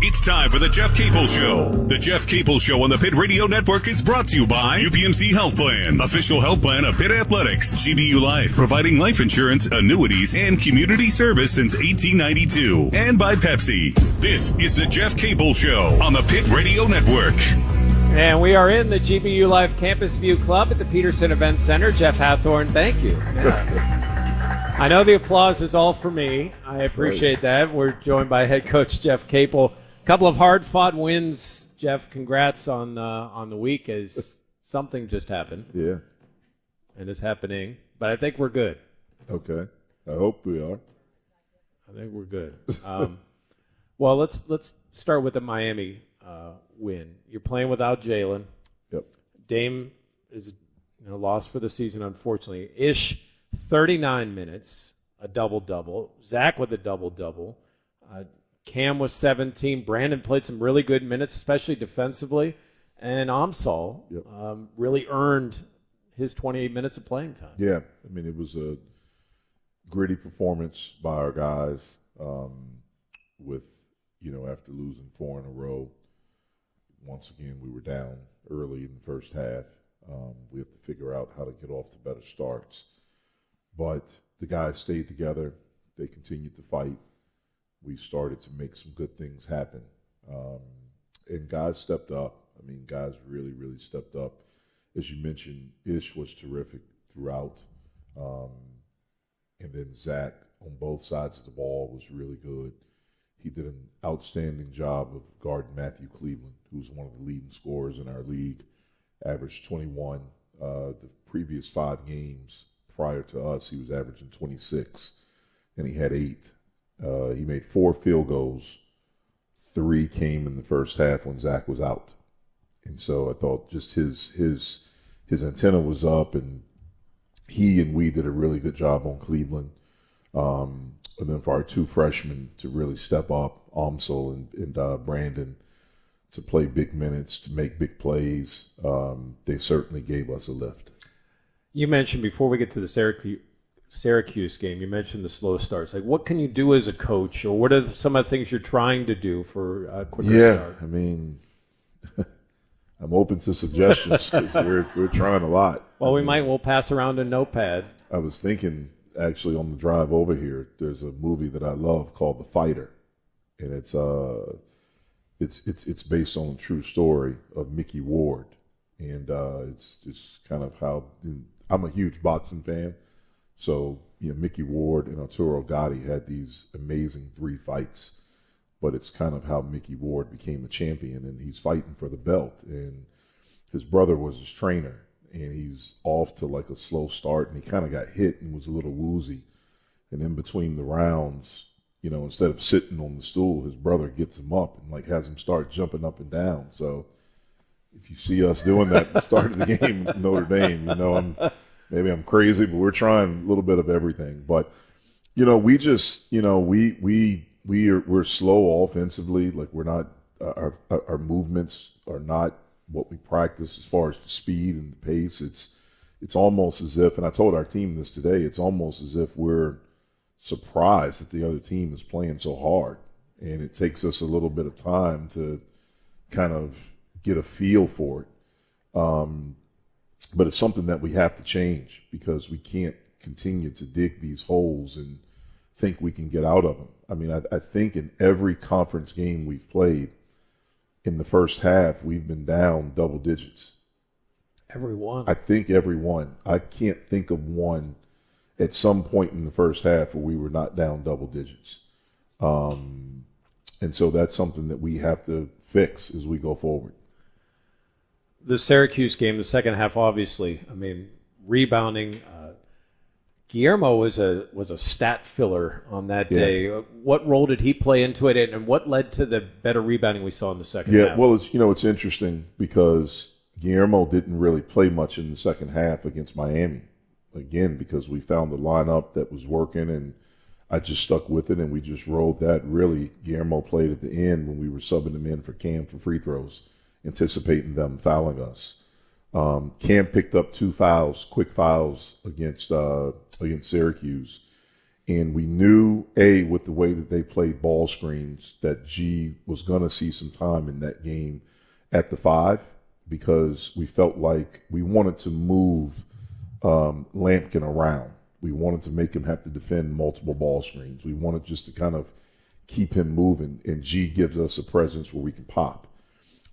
It's time for the Jeff Capel Show. The Jeff Capel Show on the Pitt Radio Network is brought to you by UPMC Health Plan, official health plan of Pitt Athletics, GBU Life, providing life insurance, annuities, and community service since 1892, and by Pepsi. This is the Jeff Capel Show on the Pitt Radio Network. And we are in the GBU Life Campus View Club at the Peterson Event Center. Jeff Hathorn, thank you. I know the applause is all for me. I appreciate that. We're joined by head coach Jeff Capel. A couple of hard-fought wins. Jeff, congrats on the week as something just happened. Yeah. And it's happening. But I think we're good. Okay. I hope we are. I think we're good. Well, let's start with the Miami win. You're playing without Jalen. Yep. Dame is lost for the season, unfortunately. Ish, 39 minutes, a double-double. Zack with a double-double. Cam was 17. Brandon played some really good minutes, especially defensively. And Amsal really earned his 28 minutes of playing time. Yeah. I mean, it was a gritty performance by our guys with, after losing 4 in a row. Once again, we were down early in the first half. We have to figure out how to get off to better starts. But the guys stayed together. They continued to fight. We started to make some good things happen. And guys stepped up. I mean, guys really, really stepped up. As you mentioned, Ish was terrific throughout. And then Zack on both sides of the ball was really good. He did an outstanding job of guarding Matthew Cleveland, who's one of the leading scorers in our league, averaged 21. The previous 5 games prior to us, he was averaging 26, and he had 8. He made 4 field goals. 3 came in the first half when Zack was out. And so I thought just his antenna was up, and he and we did a really good job on Cleveland. And then for our 2 freshmen to really step up, Amsal and Brandon, to play big minutes, to make big plays, they certainly gave us a lift. You mentioned, before we get to the Syracuse game, you mentioned the slow starts. Like, what can you do as a coach, or what are some of the things you're trying to do for a quicker start? Yeah, I mean, I'm open to suggestions because we're trying a lot. Well, we'll pass around a notepad. I was thinking, actually, on the drive over here, there's a movie that I love called The Fighter, and it's based on a true story of Mickey Ward, and it's just kind of how I'm a huge boxing fan, so Mickey Ward and Arturo Gatti had these amazing 3 fights, but it's kind of how Mickey Ward became a champion, and he's fighting for the belt, and his brother was his trainer. And he's off to like a slow start, and he kind of got hit and was a little woozy. And in between the rounds, instead of sitting on the stool, his brother gets him up and has him start jumping up and down. So if you see us doing that at the start of the game with Notre Dame, maybe I'm crazy, but we're trying a little bit of everything. But we just we're slow offensively. Like, we're not our movements are not what we practice as far as the speed and the pace. It's almost as if, and I told our team this today, it's almost as if we're surprised that the other team is playing so hard. And it takes us a little bit of time to kind of get a feel for it. But it's something that we have to change, because we can't continue to dig these holes and think we can get out of them. I mean, I think in every conference game we've played, in the first half, we've been down double digits. Every one. I think every one. I can't think of one at some point in the first half where we were not down double digits. And so that's something that we have to fix as we go forward. The Syracuse game, the second half, obviously, I mean, rebounding. Guillermo was a stat filler on that day. What role did he play into it, and what led to the better rebounding we saw in the second half? Yeah, well, it's interesting because Guillermo didn't really play much in the second half against Miami. Again, because we found the lineup that was working, and I just stuck with it, and we just rolled that. Really, Guillermo played at the end when we were subbing him in for Cam for free throws, anticipating them fouling us. Cam picked up 2 fouls, quick fouls against Syracuse, And we knew, with the way that they played ball screens, that G was going to see some time in that game at the 5, because we felt like we wanted to move Lampkin around. We wanted to make him have to defend multiple ball screens. We wanted just to kind of keep him moving, and G gives us a presence where we can pop.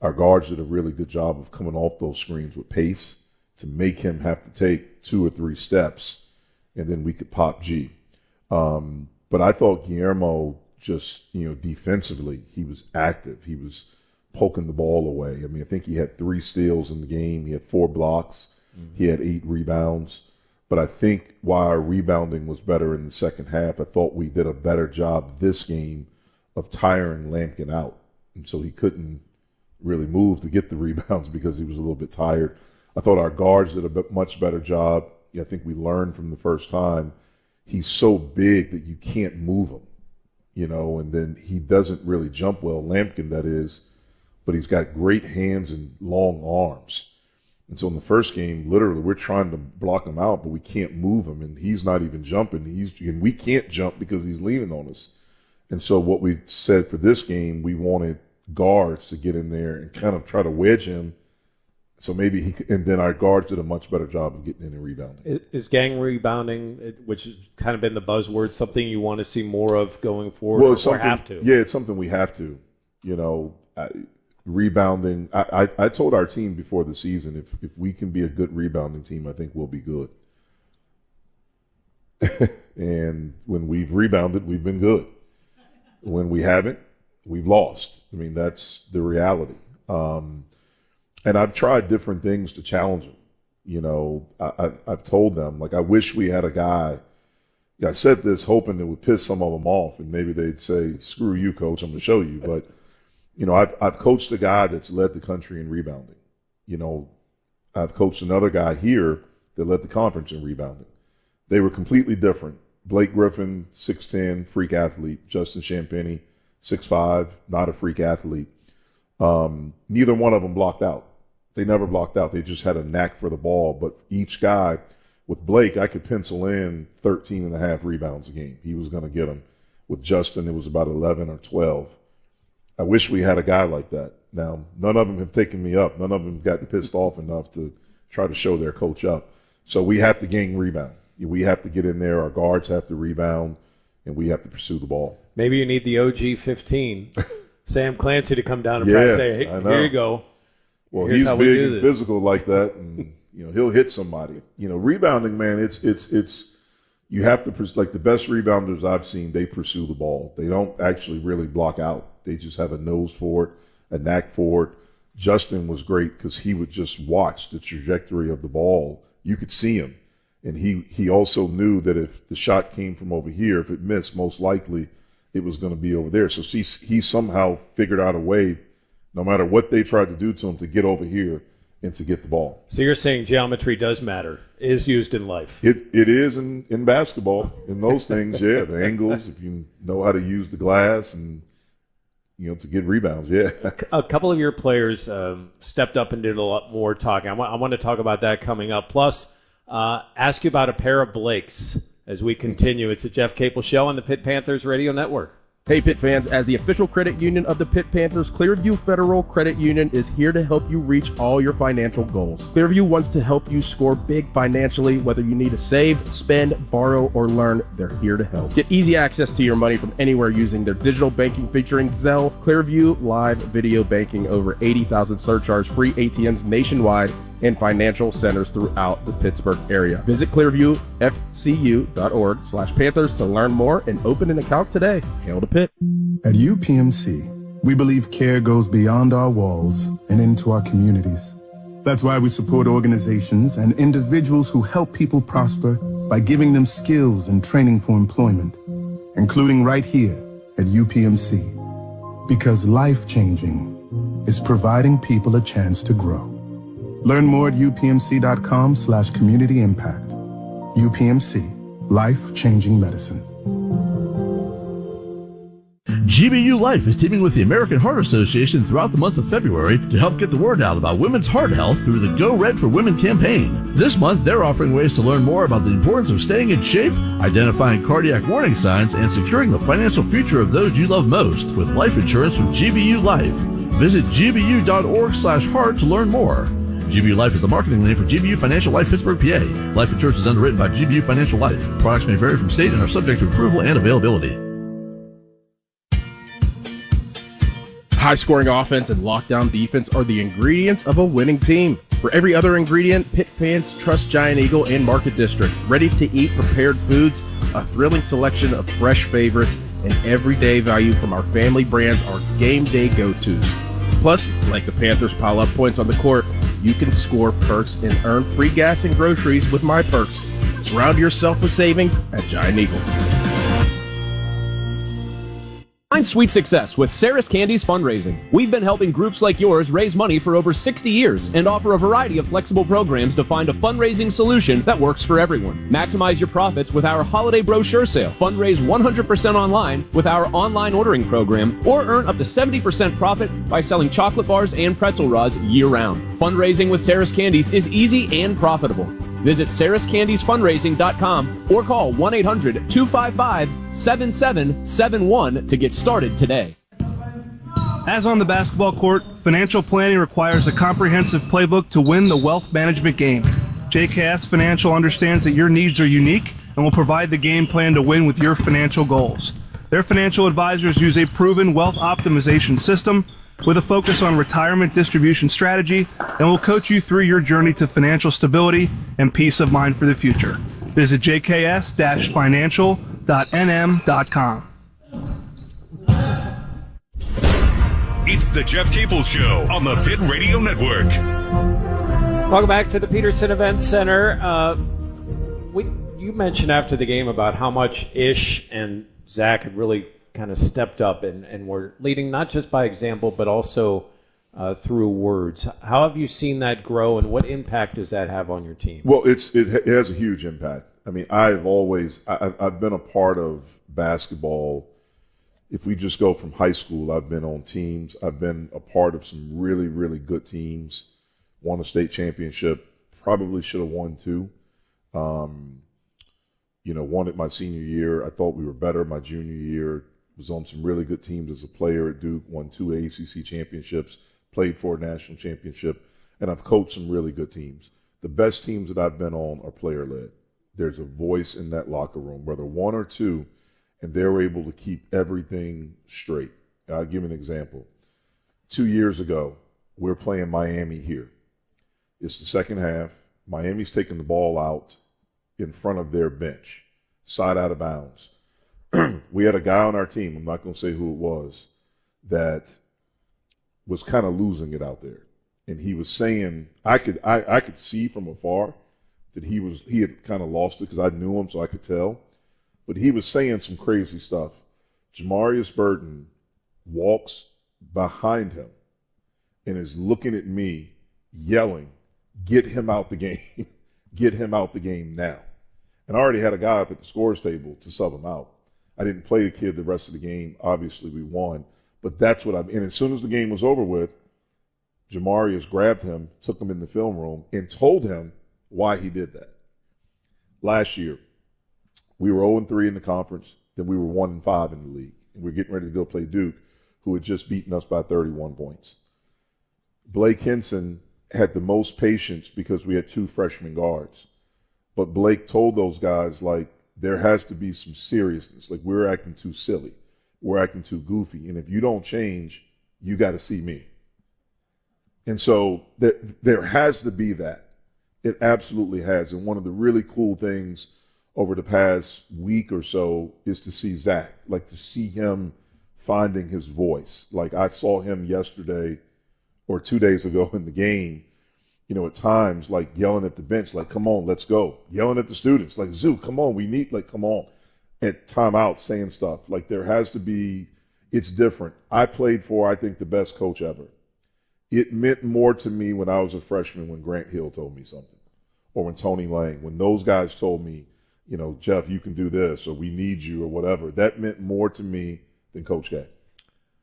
Our guards did a really good job of coming off those screens with pace to make him have to take 2 or 3 steps, and then we could pop G. But I thought Guillermo just, defensively, he was active. He was poking the ball away. I mean, I think he had 3 steals in the game. He had 4 blocks. Mm-hmm. He had 8 rebounds. But I think while our rebounding was better in the second half, I thought we did a better job this game of tiring Lampkin out. And so he couldn't really move to get the rebounds because he was a little bit tired. I thought our guards did a much better job. I think we learned from the first time he's so big that you can't move him, and then he doesn't really jump well, Lampkin that is, but he's got great hands and long arms. And so in the first game, literally, we're trying to block him out, but we can't move him, and he's not even jumping. And we can't jump because he's leaning on us. And so what we said for this game, we wanted guards to get in there and kind of try to wedge him. So maybe and then our guards did a much better job of getting in and rebounding. Is gang rebounding, which has kind of been the buzzword, something you want to see more of going forward, or have to? Yeah, it's something we have to. Rebounding. I told our team before the season, if we can be a good rebounding team, I think we'll be good. And when we've rebounded, we've been good. When we haven't, we've lost. I mean, that's the reality. And I've tried different things to challenge them. I've told them, I wish we had a guy. I said this hoping it would piss some of them off, and maybe they'd say, screw you, coach, I'm going to show you. But, I've coached a guy that's led the country in rebounding. I've coached another guy here that led the conference in rebounding. They were completely different. Blake Griffin, 6'10", freak athlete. Justin Champagny, 6'5", not a freak athlete. Neither one of them blocked out. They never blocked out. They just had a knack for the ball. But each guy, with Blake, I could pencil in 13 and a half rebounds a game. He was going to get them. With Justin, it was about 11 or 12. I wish we had a guy like that. Now, none of them have taken me up. None of them have gotten pissed off enough to try to show their coach up. So we have to gang rebound. We have to get in there. Our guards have to rebound, and we have to pursue the ball. Maybe you need the OG 15, Sam Clancy, to come down and practice. Say, hey, here you go. Well, he's big and physical like that, and he'll hit somebody. Rebounding, man, it's you have to, like the best rebounders I've seen, they pursue the ball. They don't actually really block out. They just have a nose for it, a knack for it. Justin was great because he would just watch the trajectory of the ball. You could see him. And he also knew that if the shot came from over here, if it missed, most likely it was going to be over there. So he somehow figured out a way, no matter what they tried to do to him, to get over here and to get the ball. So you're saying geometry does matter, is used in life. It is in basketball, in those things, yeah. The angles, if you know how to use the glass and, to get rebounds, yeah. A couple of your players stepped up and did a lot more talking. I want to talk about that coming up. Plus, ask you about a pair of Blakes as we continue. It's the Jeff Capel Show on the Pitt Panthers Radio Network. Hey, Pitt fans, as the official credit union of the Pitt Panthers, Clearview Federal Credit Union is here to help you reach all your financial goals. Clearview wants to help you score big financially, whether you need to save, spend, borrow, or learn, they're here to help. Get easy access to your money from anywhere using their digital banking featuring Zelle, Clearview Live Video Banking, over 80,000 surcharge-free ATMs nationwide, and financial centers throughout the Pittsburgh area. Visit clearviewfcu.org/Panthers to learn more and open an account today. Hail to Pitt. At UPMC, we believe care goes beyond our walls and into our communities. That's why we support organizations and individuals who help people prosper by giving them skills and training for employment, including right here at UPMC. Because life-changing is providing people a chance to grow. Learn more at upmc.com/community impact. UPMC, life-changing medicine. GBU Life is teaming with the American Heart Association throughout the month of February to help get the word out about women's heart health through the Go Red for Women campaign. This month, they're offering ways to learn more about the importance of staying in shape, identifying cardiac warning signs, and securing the financial future of those you love most with life insurance from GBU Life. Visit gbu.org/heart to learn more. GBU Life is the marketing name for GBU Financial Life Pittsburgh, PA. Life insurance is underwritten by GBU Financial Life. Products may vary from state and are subject to approval and availability. High-scoring offense and lockdown defense are the ingredients of a winning team. For every other ingredient, Pitt fans trust Giant Eagle and Market District. Ready-to-eat prepared foods, a thrilling selection of fresh favorites, and everyday value from our family brands are game day go-tos. Plus, like the Panthers pile up points on the court, you can score perks and earn free gas and groceries with My Perks. Surround yourself with savings at Giant Eagle. Find sweet success with Sarah's Candies fundraising. We've been helping groups like yours raise money for over 60 years and offer a variety of flexible programs to find a fundraising solution that works for everyone. Maximize your profits with our holiday brochure sale. Fundraise 100% online with our online ordering program, or earn up to 70% profit by selling chocolate bars and pretzel rods year-round. Fundraising with Sarah's Candies is easy and profitable. Visit sarahscandiesfundraising.com or call 1-800-255-7771 to get started today. As on the basketball court, financial planning requires a comprehensive playbook to win the wealth management game. JKS Financial understands that your needs are unique and will provide the game plan to win with your financial goals. Their financial advisors use a proven wealth optimization system with a focus on retirement distribution strategy, and will coach you through your journey to financial stability and peace of mind for the future. Visit jks-financial.nm.com. It's the Jeff Capel Show on the Pitt Radio Network. Welcome back to the Peterson Events Center. You mentioned after the game about how much Ish and Zach had really kind of stepped up and were leading not just by example but also through words. How have you seen that grow, and what impact does that have on your team? Well, it has a huge impact. I mean, I've been a part of basketball. If we just go from high school, I've been on teams. I've been a part of some really, really good teams. Won a state championship. Probably should have won two. Won it my senior year. I thought we were better my junior year. Was on some really good teams as a player at Duke, won 2 ACC championships, played for a national championship, and I've coached some really good teams. The best teams that I've been on are player-led. There's a voice in that locker room, whether one or two, and they're able to keep everything straight. I'll give an example. 2 years ago, we're playing Miami here. It's the second half. Miami's taking the ball out in front of their bench, side out of bounds. We had a guy on our team, I'm not going to say who it was, that was kind of losing it out there. And he was saying, I could see from afar that he had kind of lost it because I knew him, so I could tell. But he was saying some crazy stuff. Jamarius Burton walks behind him and is looking at me, yelling, "Get him out the game. Get him out the game now." And I already had a guy up at the scores table to sub him out. I didn't play the kid the rest of the game. Obviously, we won. But that's what and as soon as the game was over with, Jamarius grabbed him, took him in the film room, and told him why he did that. Last year, we were 0-3 in the conference. Then we were 1-5 in the league. And we were getting ready to go play Duke, who had just beaten us by 31 points. Blake Henson had the most patience because we had 2 freshman guards. But Blake told those guys, there has to be some seriousness. We're acting too silly. We're acting too goofy. And if you don't change, you got to see me. And so there has to be that. It absolutely has. And one of the really cool things over the past week or so is to see Zach, to see him finding his voice. I saw him yesterday or 2 days ago in the game, at times, yelling at the bench, come on, let's go. Yelling at the students, Zoo, come on, we need, come on. At timeout, saying stuff. There has to be, it's different. I played for, I think, the best coach ever. It meant more to me when I was a freshman when Grant Hill told me something, or when Tony Lang, when those guys told me, Jeff, you can do this, or we need you, or whatever. That meant more to me than Coach K.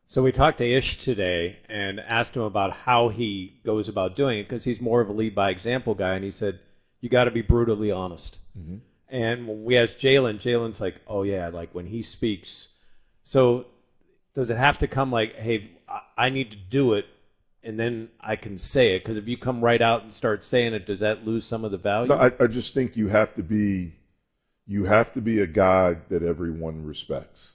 So we talked to Ish today and asked him about how he goes about doing it, because he's more of a lead by example guy, and he said, you got to be brutally honest. Mm-hmm. And when we asked Jalen, Jalen's like, oh, yeah, like when he speaks. So does it have to come like, hey, I need to do it, and then I can say it? Because if you come right out and start saying it, does that lose some of the value? No, I just think you have to be a guy that everyone respects.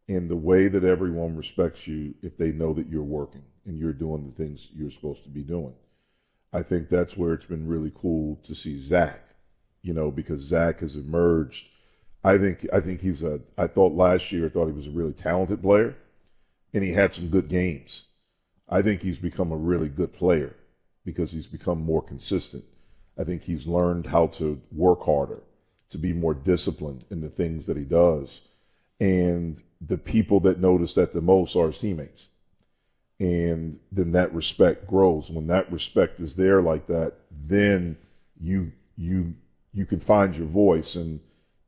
And the way that everyone respects you, if they know that you're working and you're doing the things you're supposed to be doing. I think that's where it's been really cool to see Zack, because Zack has emerged. I think I thought last year he was a really talented player, and he had some good games. I think he's become a really good player because he's become more consistent. I think he's learned how to work harder, to be more disciplined in the things that he does. And the people that notice that the most are his teammates. And then that respect grows. When that respect is there like that, then you can find your voice and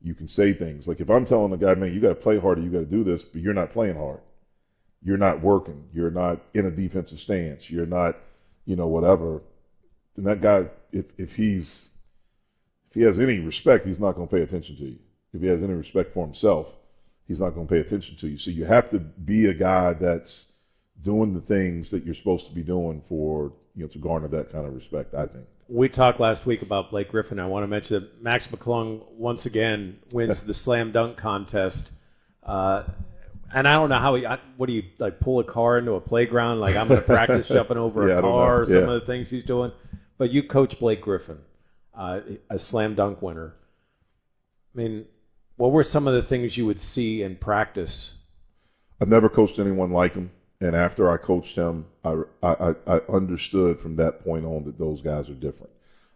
you can say things. Like if I'm telling a guy, man, you got to play harder, you got to do this, but you're not playing hard. You're not working. You're not in a defensive stance. You're not, whatever. Then that guy, if he has any respect, he's not going to pay attention to you. If he has any respect for himself, he's not going to pay attention to you. So you have to be a guy that's doing the things that you're supposed to be doing for, to garner that kind of respect, I think. We talked last week about Blake Griffin. I want to mention that Max McClung once again wins the slam dunk contest. And I don't know how what do you, like, pull a car into a playground? Like, I'm going to practice jumping over a car or some of the things he's doing. But you coach Blake Griffin, a slam dunk winner. I mean, what were some of the things you would see in practice? I've never coached anyone like him. And after I coached him, I understood from that point on that those guys are different.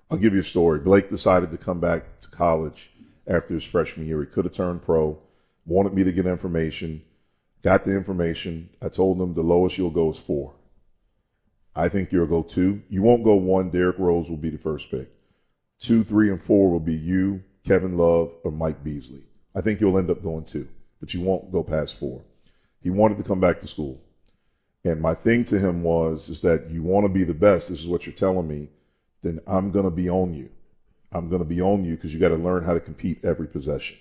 I'll give you a story. Blake decided to come back to college after his freshman year. He could have turned pro, wanted me to get information, got the information. I told him the lowest you'll go is 4. I think you'll go 2. You won't go 1. Derrick Rose will be the first pick. 2, 3, and 4 will be you, Kevin Love, or Mike Beasley. I think you'll end up going 2, but you won't go past 4. He wanted to come back to school. And my thing to him is that you want to be the best. This is what you're telling me. Then I'm going to be on you. I'm going to be on you because you got to learn how to compete every possession.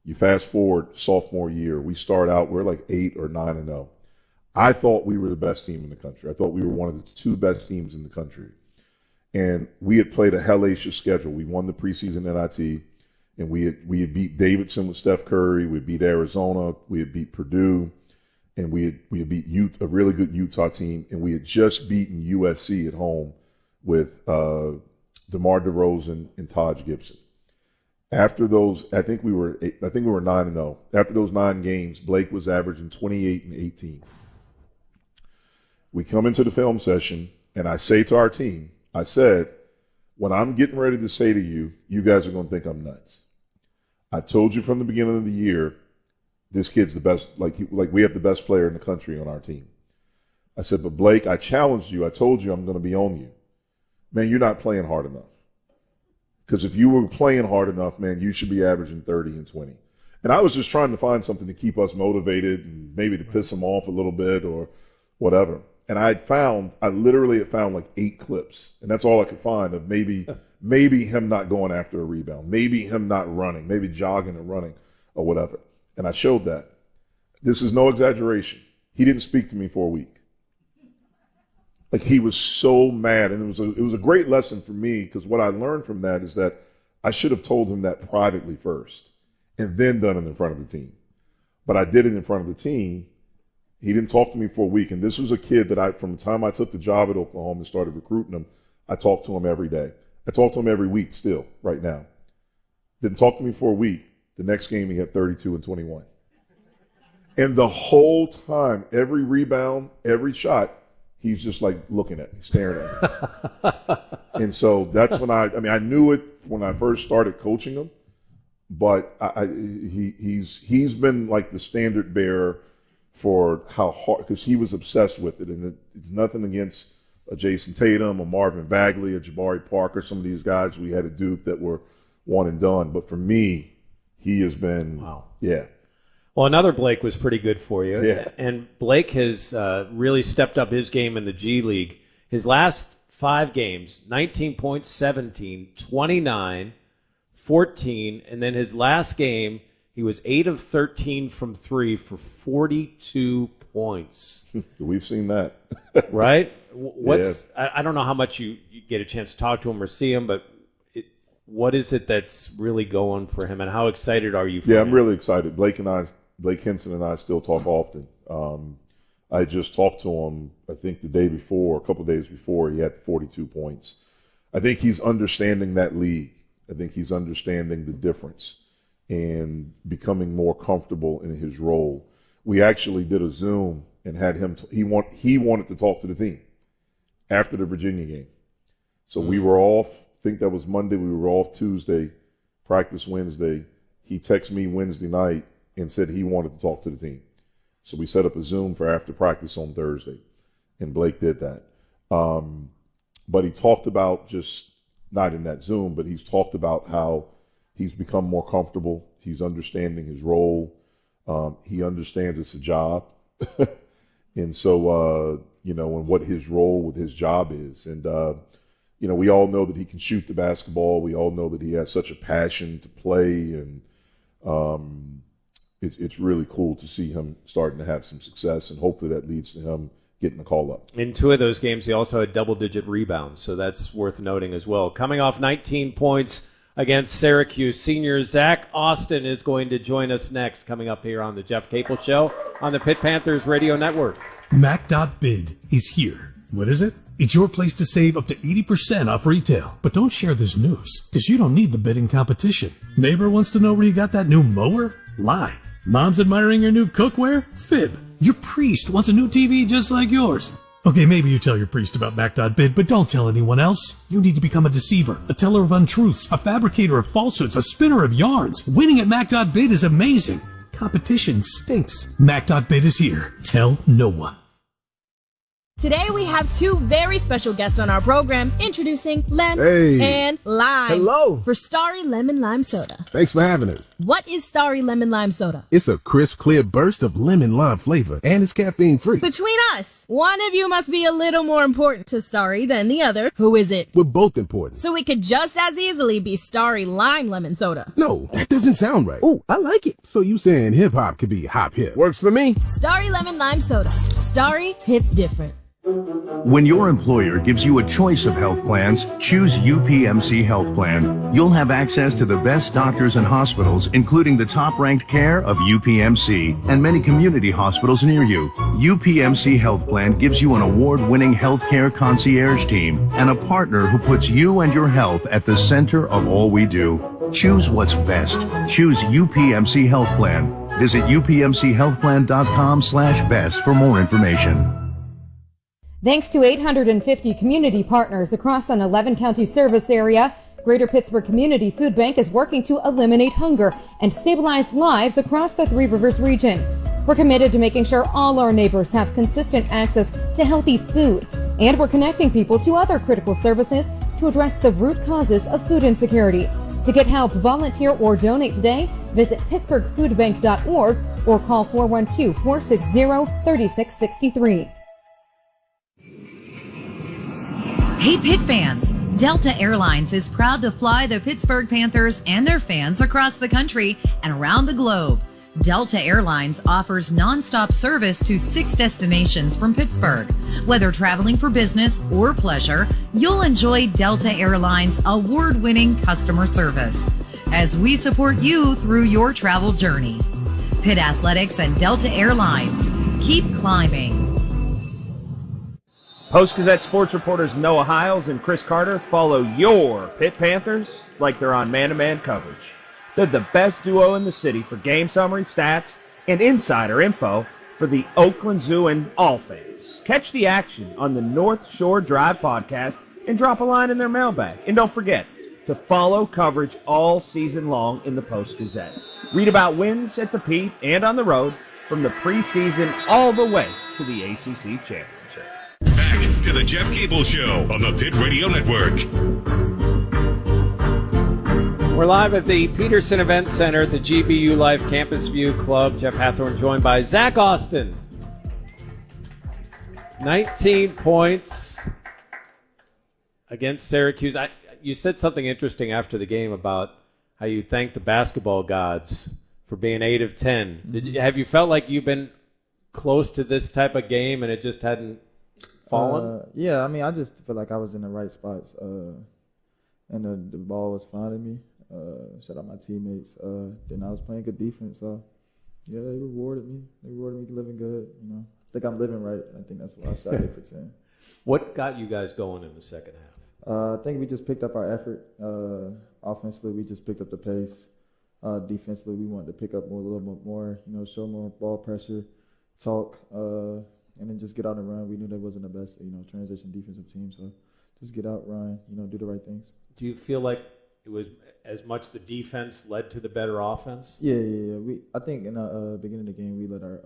You fast forward sophomore year, we start out, we're like 8 or 9-0. I thought we were the best team in the country. I thought we were one of the 2 best teams in the country. And we had played a hellacious schedule. We won the preseason NIT, and we had beat Davidson with Steph Curry. We had beat Arizona. We had beat Purdue. And we had beat a really good Utah team, and we had just beaten USC at home with DeMar DeRozan and Taj Gibson. After those, I think we were 9-0. After those 9 games, Blake was averaging 28 and 18. We come into the film session, and I say to our team, I said, when I'm getting ready to say to you, you guys are going to think I'm nuts. I told you from the beginning of the year, this kid's the best, like we have the best player in the country on our team. I said, but Blake, I challenged you. I told you I'm going to be on you. Man, you're not playing hard enough. Because if you were playing hard enough, man, you should be averaging 30 and 20. And I was just trying to find something to keep us motivated and maybe to piss them off a little bit or whatever. And I literally had found like 8 clips. And that's all I could find of maybe him not going after a rebound, maybe him not running, maybe jogging and running or whatever. And I showed that. This is no exaggeration. He didn't speak to me for a week. Like, he was so mad. And it was a great lesson for me, because what I learned from that is that I should have told him that privately first and then done it in front of the team. But I did it in front of the team. He didn't talk to me for a week. And this was a kid that from the time I took the job at Oklahoma and started recruiting him, I talked to him every day. I talk to him every week still, right now. Didn't talk to me for a week. The next game, he had 32 and 21. And the whole time, every rebound, every shot, he's just like looking at me, staring at me. And so that's when I knew it when I first started coaching him, but he's been like the standard bearer for how hard, because he was obsessed with it. And it's nothing against Jason Tatum or Marvin Bagley or Jabari Parker, some of these guys we had at Duke that were one and done. But for me, he has been, wow. Yeah. Well, another Blake was pretty good for you. Yeah. And Blake has really stepped up his game in the G League. His last 5 games, 19 points, 17, 29, 14, and then his last game, he was 8 of 13 from 3 for 42 points. We've seen that. Right? I don't know how much you get a chance to talk to him or see him, but what is it that's really going for him, and how excited are you for him? Yeah, I'm really excited. Blake Henson and I still talk often. I just talked to him, I think a couple of days before, he had 42 points. I think he's understanding that league. I think he's understanding the difference and becoming more comfortable in his role. We actually did a Zoom and had him, he wanted to talk to the team after the Virginia game. So we were off, I think that was Monday, we were off Tuesday, practice Wednesday. He texted me Wednesday night and said he wanted to talk to the team. So we set up a Zoom for after practice on Thursday, and Blake did that. But he talked about, just not in that Zoom, but he's talked about how he's become more comfortable. He's understanding his role. He understands it's a job. And so, and what his role with his job is. And, we all know that he can shoot the basketball. We all know that he has such a passion to play. And it's really cool to see him starting to have some success. And hopefully that leads to him getting the call up. In 2 of those games, he also had double-digit rebounds, so that's worth noting as well. Coming off 19 points against Syracuse, senior Zack Austin is going to join us next, coming up here on the Jeff Capel Show on the Pitt Panthers Radio Network. Mac.bid is here. What is it? It's your place to save up to 80% off retail. But don't share this news, because you don't need the bidding competition. Neighbor wants to know where you got that new mower? Lie. Mom's admiring your new cookware? Fib. Your priest wants a new TV just like yours. Okay, maybe you tell your priest about Mac.bid, but don't tell anyone else. You need to become a deceiver, a teller of untruths, a fabricator of falsehoods, a spinner of yarns. Winning at Mac.bid is amazing. Competition stinks. Mac.bid is here. Tell no one. Today we have 2 very special guests on our program, introducing Lem and Lime. Hello. For Starry Lemon Lime Soda. Thanks for having us. What is Starry Lemon Lime Soda? It's a crisp, clear burst of lemon lime flavor, and it's caffeine-free. Between us, one of you must be a little more important to Starry than the other. Who is it? We're both important. So it could just as easily be Starry Lime Lemon Soda. No, that doesn't sound right. Oh, I like it. So you saying hip-hop could be hop-hip? Works for me. Starry Lemon Lime Soda. Starry hits different. When your employer gives you a choice of health plans, choose UPMC Health Plan. You'll have access to the best doctors and hospitals, including the top-ranked care of UPMC and many community hospitals near you. UPMC Health Plan gives you an award-winning healthcare concierge team and a partner who puts you and your health at the center of all we do. Choose what's best. Choose UPMC Health Plan. Visit upmchealthplan.com/best for more information. Thanks to 850 community partners across an 11-county service area, Greater Pittsburgh Community Food Bank is working to eliminate hunger and stabilize lives across the Three Rivers region. We're committed to making sure all our neighbors have consistent access to healthy food, and we're connecting people to other critical services to address the root causes of food insecurity. To get help, volunteer, or donate today, visit pittsburghfoodbank.org or call 412-460-3663. Hey Pitt fans, Delta Airlines is proud to fly the Pittsburgh Panthers and their fans across the country and around the globe. Delta Airlines offers nonstop service to 6 destinations from Pittsburgh. Whether traveling for business or pleasure, you'll enjoy Delta Airlines' award-winning customer service as we support you through your travel journey. Pitt Athletics and Delta Airlines, keep climbing. Post-Gazette sports reporters Noah Hiles and Chris Carter follow your Pitt Panthers like they're on man-to-man coverage. They're the best duo in the city for game summary, stats, and insider info for the Oakland Zoo and all fans. Catch the action on the North Shore Drive podcast and drop a line in their mailbag. And don't forget to follow coverage all season long in the Post-Gazette. Read about wins at the Pete and on the road from the preseason all the way to the ACC Championship. Back to the Jeff Capel Show on the Pitt Radio Network. We're live at the Peterson Event Center at the GBU Life Campus View Club. Jeff Hathorn joined by Zack Austin. 19 points against Syracuse. You said something interesting after the game about how you thank the basketball gods for being 8 of 10. Have you felt like you've been close to this type of game and it just hadn't fallen? Yeah, I mean, I just feel like I was in the right spots, and the ball was finding me. Shout out my teammates. Then I was playing good defense, so yeah, they rewarded me. They rewarded me living good. You know, I think I'm living right. I think that's why I shot 8 for 10. What got you guys going in the second half? I think we just picked up our effort. Offensively, we just picked up the pace. Defensively, we wanted to pick up a little bit more. You know, show more ball pressure, talk, and then just get out and run. We knew that wasn't the best, transition defensive team, so just get out, run, do the right things. Do you feel like it was as much the defense led to the better offense? Yeah. I think in the beginning of the game, we let our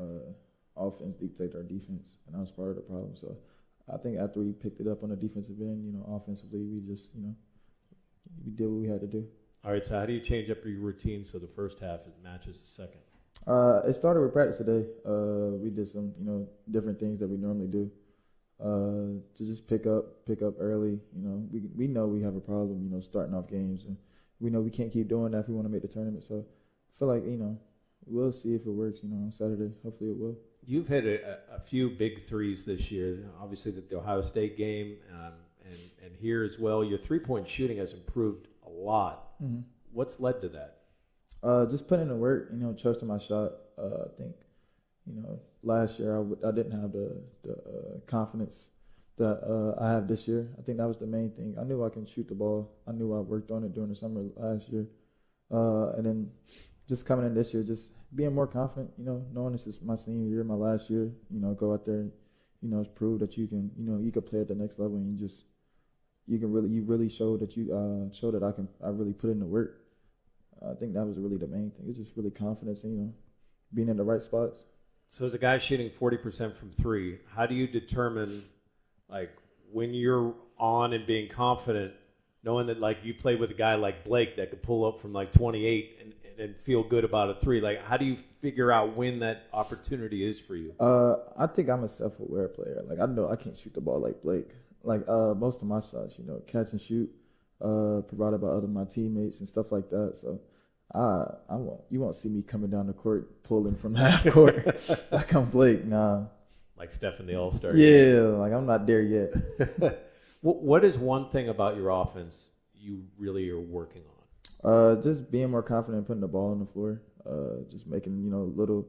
offense dictate our defense, and that was part of the problem. So I think after we picked it up on the defensive end, offensively, we just, we did what we had to do. All right, so how do you change up your routine so the first half matches the second? It started with practice today. We did some, different things that we normally do to just pick up early. We know we have a problem, starting off games, and we know we can't keep doing that if we want to make the tournament. So I feel like, we'll see if it works, on Saturday. Hopefully it will. You've hit a few big threes this year, obviously the Ohio State game and here as well. Your three-point shooting has improved a lot. Mm-hmm. What's led to that? Just putting in the work, trusting my shot. I think, last year I didn't have the confidence that I have this year. I think that was the main thing. I knew I can shoot the ball. I knew I worked on it during the summer last year. And then just coming in this year, just being more confident, knowing this is my senior year, my last year, go out there and, prove that you can, you can play at the next level, and you really show that show that I really put in the work. I think that was really the main thing. It's just really confidence and, being in the right spots. So as a guy shooting 40% from three, how do you determine, when you're on and being confident, knowing that, you play with a guy like Blake that could pull up from, 28 and feel good about a three? How do you figure out when that opportunity is for you? I think I'm a self-aware player. I know I can't shoot the ball like Blake. Most of my shots, catch and shoot, provided by my teammates and stuff like that. So you won't see me coming down the court pulling from half court like I'm Blake. Nah. Like Steph in the All-Star game. Yeah, I'm not there yet. What is one thing about your offense you really are working on? Just being more confident, putting the ball on the floor, just making little,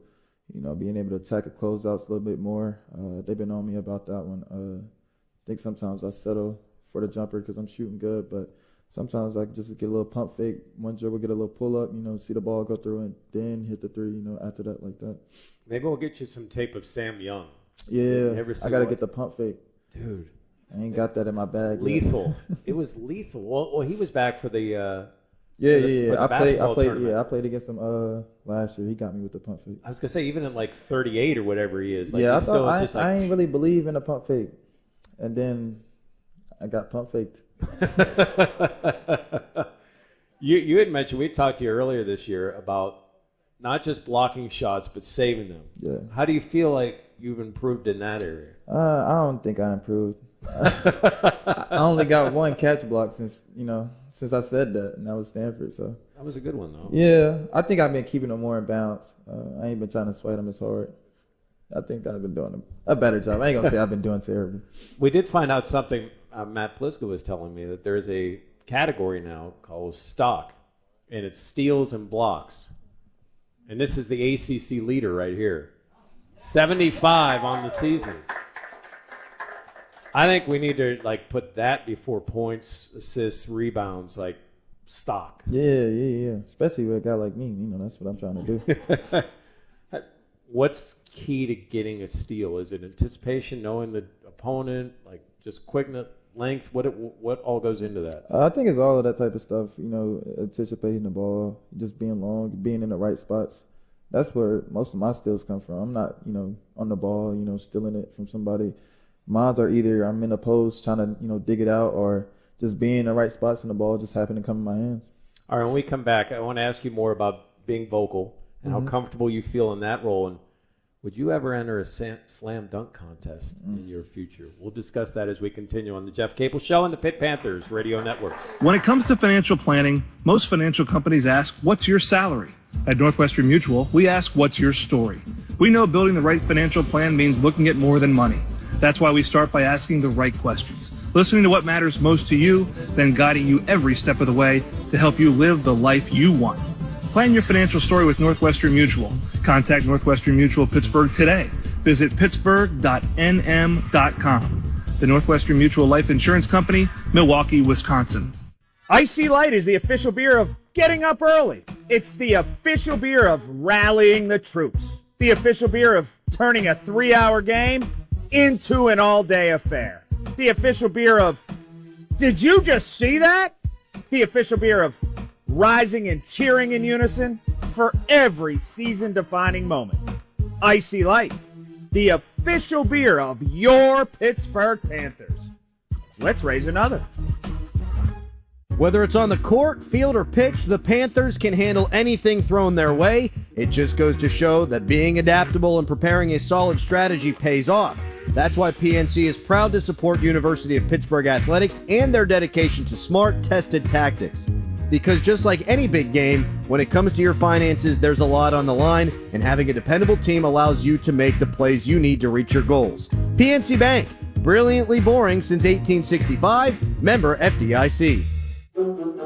being able to attack the closeouts a little bit more. They've been on me about that one. I think sometimes I settle for the jumper because I'm shooting good, but sometimes I just get a little pump fake, one dribble, get a little pull up, see the ball go through, and then hit the three, after that, like that. Maybe we'll get you some tape of Sam Young. Yeah, I got to get the pump fake. Dude. I ain't got that in my bag. Lethal. It was lethal. Well, he was back for the I played against him last year. He got me with the pump fake. I was going to say, even at 38 or whatever he is. I ain't really believe in the pump fake. And then I got pump faked. You had mentioned, we talked to you earlier this year about not just blocking shots, but saving them. Yeah. How do you feel like you've improved in that area? I don't think I improved. I only got one catch block since I said that, and that was Stanford. So that was a good one, though. Yeah, I think I've been keeping them more in bounds. I ain't been trying to sweat them as hard. I think I've been doing a better job. I ain't gonna say I've been doing terrible. We did find out something. Matt Pliska was telling me that there's a category now called stock, and it's steals and blocks. And this is the ACC leader right here, 75 on the season. I think we need to put that before points, assists, rebounds, stock. Yeah. Especially with a guy like me, that's what I'm trying to do. What's key to getting a steal? Is it anticipation, knowing the opponent, just quickness, length? What all goes into that? I think it's all of that type of stuff. Anticipating the ball, just being long, being in the right spots. That's where most of my steals come from. I'm not, on the ball, stealing it from somebody. Mines are either I'm in a post trying to, dig it out, or just being in the right spots and the ball just happen to come in my hands. All right, when we come back, I want to ask you more about being vocal and how comfortable you feel in that role. And would you ever enter a slam dunk contest in your future? We'll discuss that as we continue on the Jeff Capel Show and the Pitt Panthers Radio Network. When it comes to financial planning, most financial companies ask, what's your salary? At Northwestern Mutual, we ask, what's your story? We know building the right financial plan means looking at more than money. That's why we start by asking the right questions, listening to what matters most to you, then guiding you every step of the way to help you live the life you want. Plan your financial story with Northwestern Mutual. Contact Northwestern Mutual Pittsburgh today. Visit pittsburgh.nm.com. The Northwestern Mutual Life Insurance Company, Milwaukee, Wisconsin. Icy Light is the official beer of getting up early. It's the official beer of rallying the troops. The official beer of turning a 3-hour game into an all-day affair. The official beer of, did you just see that? The official beer of rising and cheering in unison for every season-defining moment. Icy Light, the official beer of your Pittsburgh Panthers. Let's raise another. Whether it's on the court, field, or pitch, the Panthers can handle anything thrown their way. It just goes to show that being adaptable and preparing a solid strategy pays off. That's why PNC is proud to support University of Pittsburgh athletics and their dedication to smart, tested tactics. Because just like any big game, when it comes to your finances, there's a lot on the line, and having a dependable team allows you to make the plays you need to reach your goals. PNC Bank, brilliantly boring since 1865, member FDIC.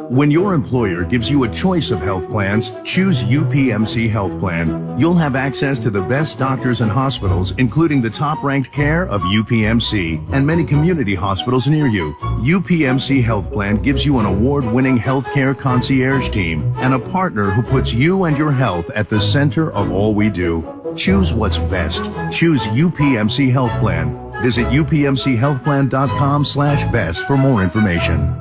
When your employer gives you a choice of health plans, choose UPMC Health Plan. You'll have access to the best doctors and hospitals, including the top-ranked care of UPMC and many community hospitals near you. UPMC Health Plan gives you an award-winning healthcare concierge team and a partner who puts you and your health at the center of all we do. Choose what's best. Choose UPMC Health Plan. Visit upmchealthplan.com/best for more information.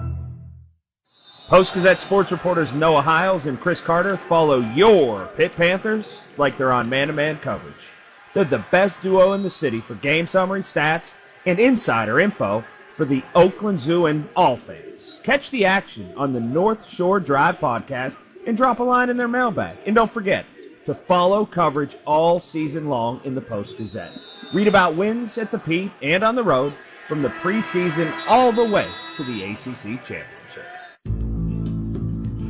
Post-Gazette sports reporters Noah Hiles and Chris Carter follow your Pitt Panthers like they're on man-to-man coverage. They're the best duo in the city for game summary, stats, and insider info for the Oakland Zoo and all fans. Catch the action on the North Shore Drive podcast and drop a line in their mailbag. And don't forget to follow coverage all season long in the Post-Gazette. Read about wins at the Pete and on the road from the preseason all the way to the ACC Championship.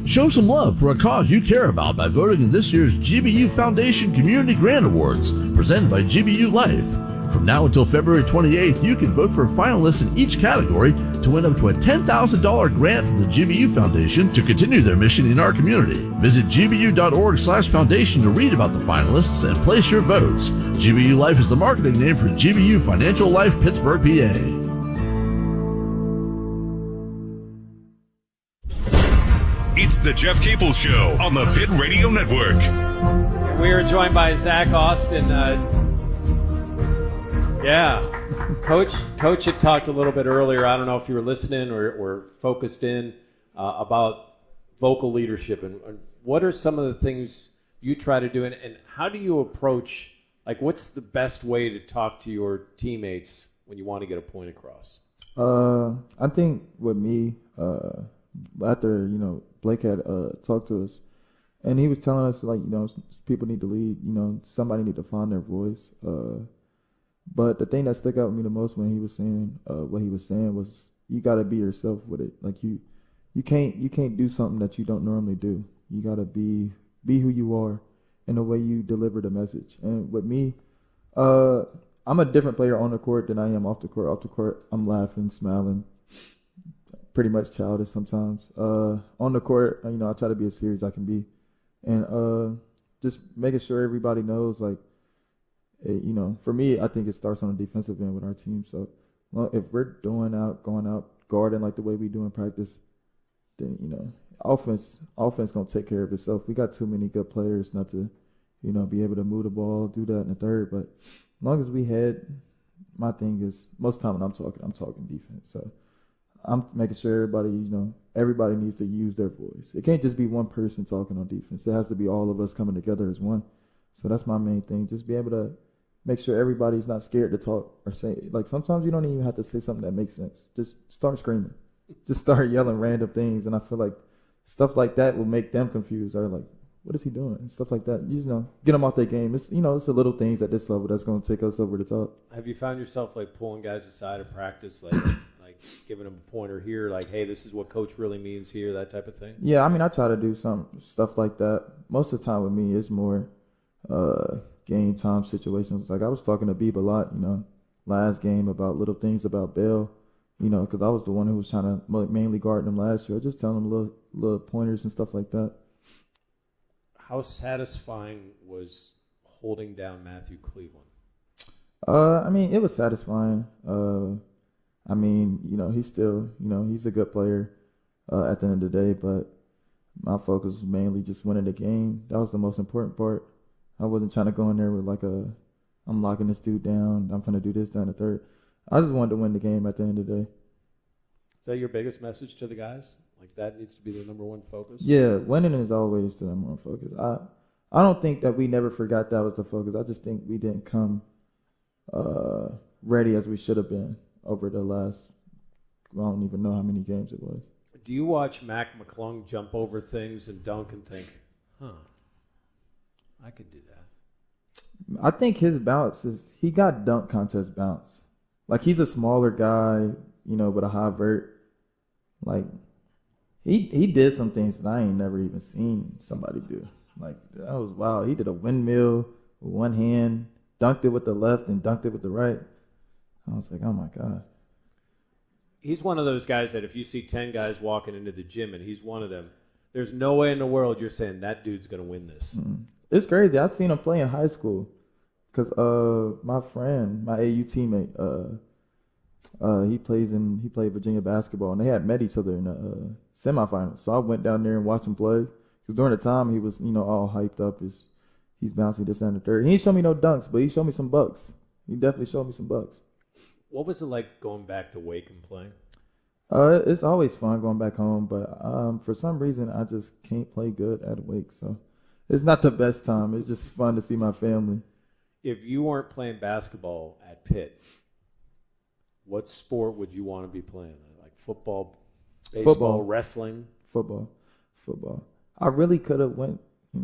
Show some love for a cause you care about by voting in this year's GBU Foundation Community Grant Awards, presented by GBU Life. From now until February 28th, you can vote for finalists in each category to win up to a $10,000 grant from the GBU Foundation to continue their mission in our community. Visit gbu.org/foundation to read about the finalists and place your votes. GBU Life is the marketing name for GBU Financial Life Pittsburgh, PA. It's the Jeff Capel Show on the Pitt Radio Network. We are joined by Zack Austin. Coach had talked a little bit earlier. I don't know if you were listening or focused in about vocal leadership and what are some of the things you try to do and how do you approach, like, what's the best way to talk to your teammates when you want to get a point across? I think with me, after, Blake had talked to us, and he was telling us, people need to lead, somebody need to find their voice. But the thing that stuck out with me the most when he was saying what he was saying was, you got to be yourself with it. Like, you can't do something that you don't normally do. You got to be who you are in the way you deliver the message. And with me, I'm a different player on the court than I am off the court. Off the court, I'm laughing, smiling, pretty much childish sometimes. On the court, I try to be as serious as I can be, and just making sure everybody knows, for me, I think it starts on the defensive end with our team. So if we're going out, guarding like the way we do in practice, then offense gonna take care of itself. We got too many good players not to, be able to move the ball, do that in the third. But as long as we had, my thing is, most of the time when I'm talking defense. So I'm making sure everybody needs to use their voice. It can't just be one person talking on defense. It has to be all of us coming together as one. So that's my main thing. Just be able to make sure everybody's not scared to talk or say, sometimes you don't even have to say something that makes sense. Just start screaming. Just start yelling random things. And I feel like stuff like that will make them confused. Or like, what is he doing? And stuff like that. You know, get them off their game. It's it's the little things at this level that's going to take us over the top. Have you found yourself like pulling guys aside at practice, like giving them a pointer here, like, hey, this is what coach really means here, that type of thing? Yeah, I mean, I try to do some stuff like that. Most of the time with me, it's more game time situations. Like I was talking to Beeb a lot, last game about little things about Bell, because I was the one who was trying to mainly guard them last year. Just telling them little pointers and stuff like that. How satisfying was holding down Matthew Cleveland? I mean, it was satisfying. I mean, he's still, he's a good player at the end of the day, but my focus was mainly just winning the game. That was the most important part. I wasn't trying to go in there with like I'm locking this dude down, I'm going to do this down the third. I just wanted to win the game at the end of the day. Is that your biggest message to the guys? Like that needs to be the number one focus? Yeah, winning is always the number one focus. I don't think that we never forgot that was the focus. I just think we didn't come ready as we should have been over the last, I don't even know how many games it was. Do you watch Mac McClung jump over things and dunk and think, I could do that? I think his bounce he got dunk contest bounce. Like he's a smaller guy, with a high vert. Like he did some things that I ain't never even seen somebody do. Like that was wild. He did a windmill with one hand, dunked it with the left and dunked it with the right. I was like, oh my God. He's one of those guys that if you see 10 guys walking into the gym and he's one of them, there's no way in the world you're saying that dude's going to win this. Mm-hmm. It's crazy. I seen him play in high school because my friend, my AU teammate, he played Virginia basketball, and they had met each other in the semifinals. So I went down there and watched him play. Because during the time he was, all hyped up. He's bouncing this and the third. He didn't show me no dunks, but he showed me some bucks. He definitely showed me some bucks. What was it like going back to Wake and playing? It's always fun going back home, but for some reason I just can't play good at Wake. So it's not the best time. It's just fun to see my family. If you weren't playing basketball at Pitt, what sport would you want to be playing? Like football, baseball, wrestling? Football. I really could have went, I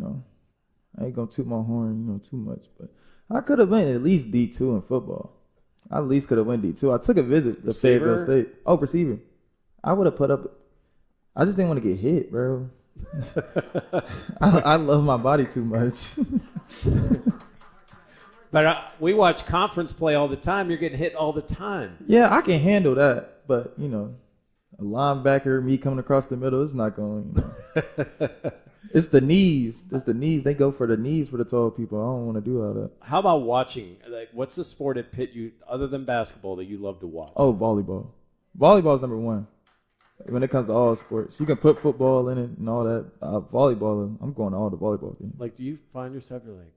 ain't going to toot my horn, too much, but I could have went at least D2 in football. I at least could have went D2. I took a visit to Fayetteville State. Oh, receiver. I would have put up. I just didn't want to get hit, bro. I love my body too much. But we watch conference play all the time. You're getting hit all the time. Yeah, I can handle that. But, a linebacker, me coming across the middle, it's not going, It's the knees. They go for the knees for the tall people. I don't want to do all that. How about watching? Like, what's the sport at Pitt other than basketball that you love to watch? Oh, volleyball. Volleyball is number one. When it comes to all sports, you can put football in it and all that. Volleyball, I'm going to all the volleyball games. Like, do you find yourself, you're like,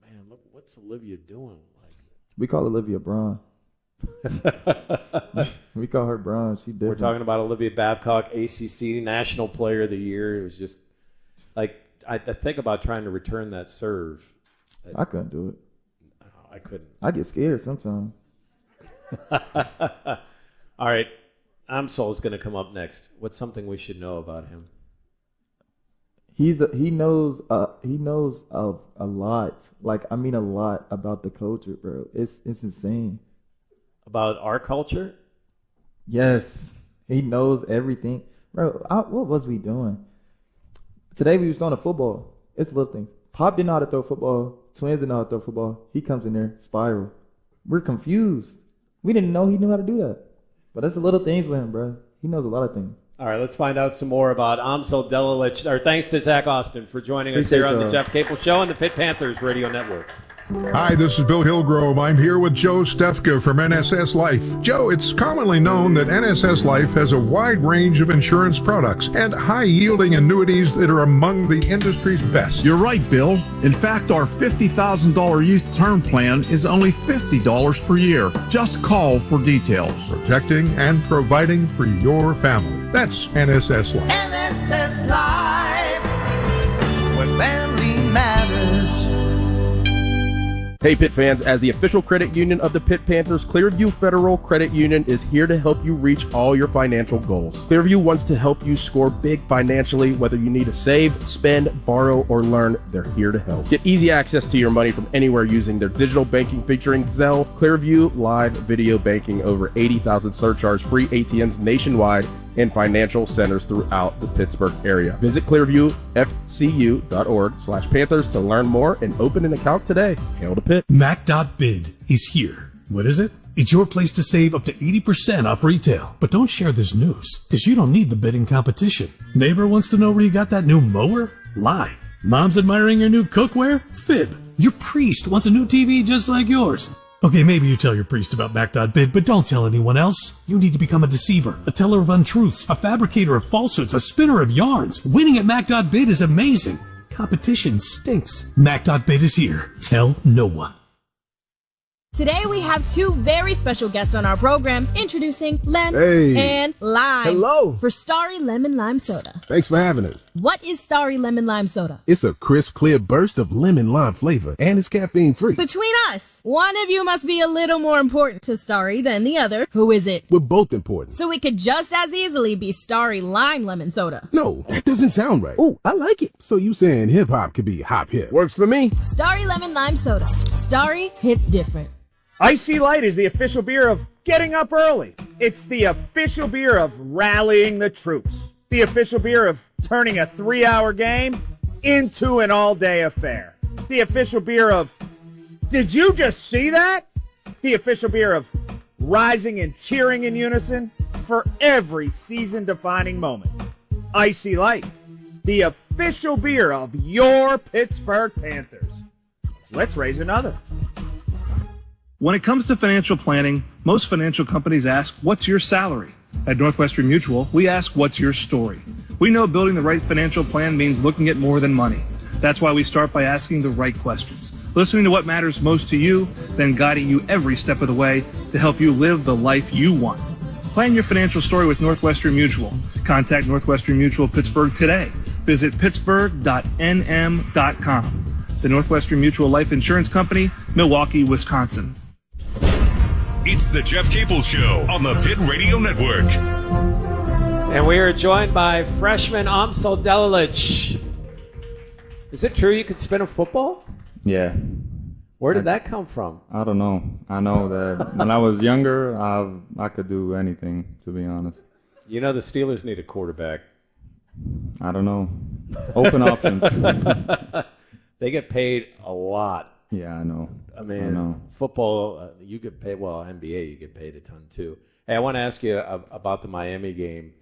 man, look, what's Olivia doing? Like, we call Olivia Braun. We call her Braun. She different. We're talking about Olivia Babcock, ACC National Player of the Year. It was just like I think about trying to return that serve. I couldn't do it. No, I couldn't. I get scared sometimes. All right, Amsal is going to come up next. What's something we should know about him? He knows a lot. Like, I mean, a lot about the culture, bro. It's insane. About our culture? Yes, he knows everything, bro. What was we doing today? We was throwing a football. It's little things. Pop didn't know how to throw football. Twins didn't know how to throw football. He comes in there, spiral. We're confused. We didn't know he knew how to do that. But that's the little things with him, bro. He knows a lot of things. All right, let's find out some more about Amsal Delalić. Our thanks to Zack Austin for joining us here on the Jeff Capel Show on the Pitt Panthers Radio Network. Hi, this is Bill Hillgrove. I'm here with Joe Stefka from NSS Life. Joe, it's commonly known that NSS Life has a wide range of insurance products and high-yielding annuities that are among the industry's best. You're right, Bill. In fact, our $50,000 youth term plan is only $50 per year. Just call for details. Protecting and providing for your family. That's NSS Life. NSS Life, where family matters. Hey Pitt fans, as the official credit union of the Pitt Panthers, Clearview Federal Credit Union is here to help you reach all your financial goals. Clearview wants to help you score big financially, whether you need to save, spend, borrow, or learn, they're here to help. Get easy access to your money from anywhere using their digital banking featuring Zelle, Clearview Live Video Banking, over 80,000 surcharge-free ATMs nationwide, and financial centers throughout the Pittsburgh area. Visit clearviewfcu.org/Panthers to learn more and open an account today. Hail to Pitt. Mac.bid is here. What is it? It's your place to save up to 80% off retail. But don't share this news, because you don't need the bidding competition. Neighbor wants to know where you got that new mower? Lie. Mom's admiring your new cookware? Fib. Your priest wants a new TV just like yours. Okay, maybe you tell your priest about Mac.bid, but don't tell anyone else. You need to become a deceiver, a teller of untruths, a fabricator of falsehoods, a spinner of yarns. Winning at Mac.bid is amazing. Competition stinks. Mac.bid is here. Tell no one. Today we have two very special guests on our program, introducing Len and Lime. Hello. For Starry Lemon Lime Soda. Thanks for having us. What is Starry Lemon Lime Soda? It's a crisp, clear burst of lemon lime flavor, and it's caffeine free. Between us, one of you must be a little more important to Starry than the other. Who is it? We're both important. So it could just as easily be Starry Lime Lemon Soda. No, that doesn't sound right. Oh, I like it. So you saying hip hop could be hop hip? Works for me. Starry Lemon Lime Soda. Starry hits different. Icy Light is the official beer of getting up early. It's the official beer of rallying the troops. The official beer of turning a 3-hour game into an all-day affair. The official beer of, did you just see that? The official beer of rising and cheering in unison for every season-defining moment. Icy Light, the official beer of your Pittsburgh Panthers. Let's raise another. When it comes to financial planning, most financial companies ask, what's your salary? At Northwestern Mutual, we ask, what's your story? We know building the right financial plan means looking at more than money. That's why we start by asking the right questions, listening to what matters most to you, then guiding you every step of the way to help you live the life you want. Plan your financial story with Northwestern Mutual. Contact Northwestern Mutual Pittsburgh today. Visit pittsburgh.nm.com. The Northwestern Mutual Life Insurance Company, Milwaukee, Wisconsin. It's the Jeff Capel Show on the Pitt Radio Network. And we are joined by freshman Amsal Delalić. Is it true you could spin a football? Yeah. Where did that come from? I don't know. I know that when I was younger, I could do anything, to be honest. You know the Steelers need a quarterback. I don't know. Open options. They get paid a lot. Yeah, I know. I mean, football, you get paid, well, NBA, you get paid a ton too. Hey, I want to ask you about the Miami game.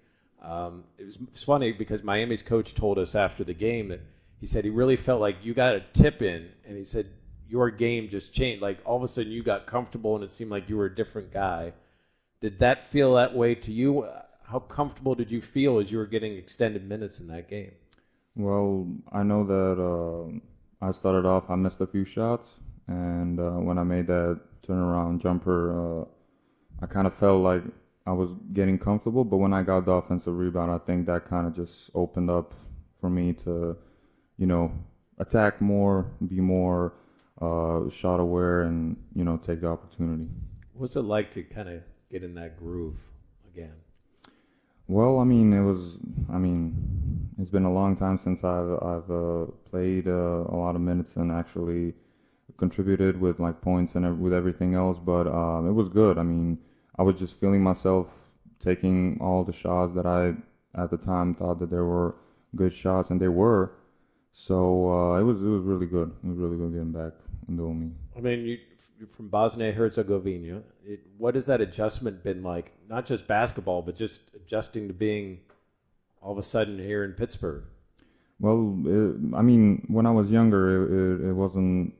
It was funny because Miami's coach told us after the game that he said he really felt like you got a tip in, and he said your game just changed. Like all of a sudden you got comfortable and it seemed like you were a different guy. Did that feel that way to you? How comfortable did you feel as you were getting extended minutes in that game? Well, I know that I started off, I missed a few shots, and when I made that turnaround jumper, I kind of felt like I was getting comfortable, but when I got the offensive rebound, I think that kind of just opened up for me to, attack more, be more shot aware, and, take the opportunity. What's it like to kind of get in that groove again? Well, it's been a long time since I've played a lot of minutes and actually contributed with like points and with everything else, but it was good. I was just feeling myself taking all the shots that I at the time thought that they were good shots, and they were. So it was really good. It was really good getting back and doing me. I mean, you're from Bosnia-Herzegovina. What has that adjustment been like? Not just basketball, but just adjusting to being all of a sudden here in Pittsburgh. Well, when I was younger, it wasn't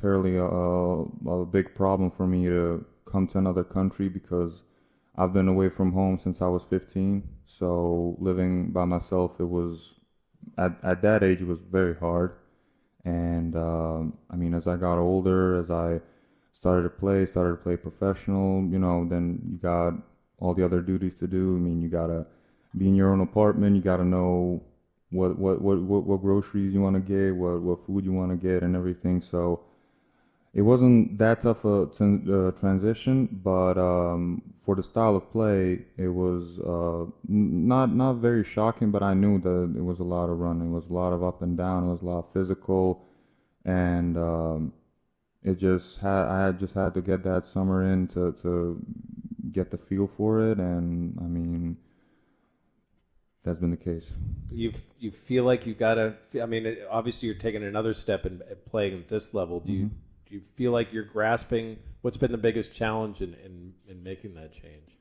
fairly a big problem for me to come to another country because I've been away from home since I was 15. So living by myself, it was at that age, it was very hard. And as I got older, as I started to play professional, then you got all the other duties to do. You gotta be in your own apartment. You gotta know what groceries you want to get, what food you want to get, and everything. So It wasn't that tough a transition, but for the style of play, it was not very shocking. But I knew that it was a lot of running, it was a lot of up and down, it was a lot of physical, and I just had to get that summer in to get the feel for it, and I mean, that's been the case. You feel like you got to. I mean, obviously you're taking another step in playing at this level. Do you feel like you're grasping? What's been the biggest challenge in making that change?